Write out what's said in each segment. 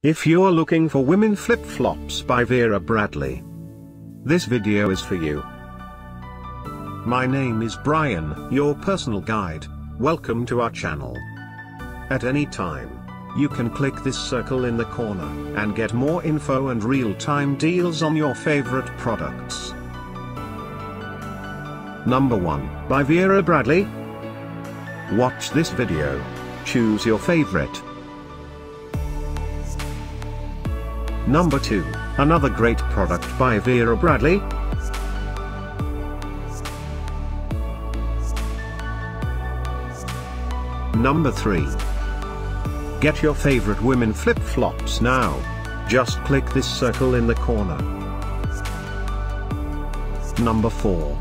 If you're looking for women flip-flops by Vera Bradley, this video is for you. My name is Brian, your personal guide. Welcome to our channel. At any time, you can click this circle in the corner and get more info and real-time deals on your favorite products. Number 1, by Vera Bradley. Watch this video. Choose your favorite. Number 2, another great product by Vera Bradley. Number 3. Get your favorite women flip-flops now. Just click this circle in the corner. Number 4.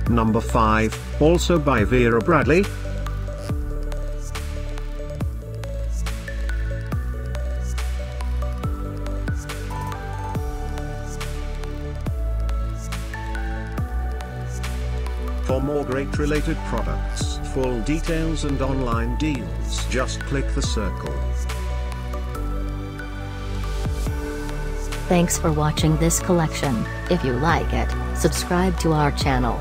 Number 5, also by Vera Bradley. For more great related products, full details and online deals, just click the circle. Thanks for watching this collection. If you like it, subscribe to our channel.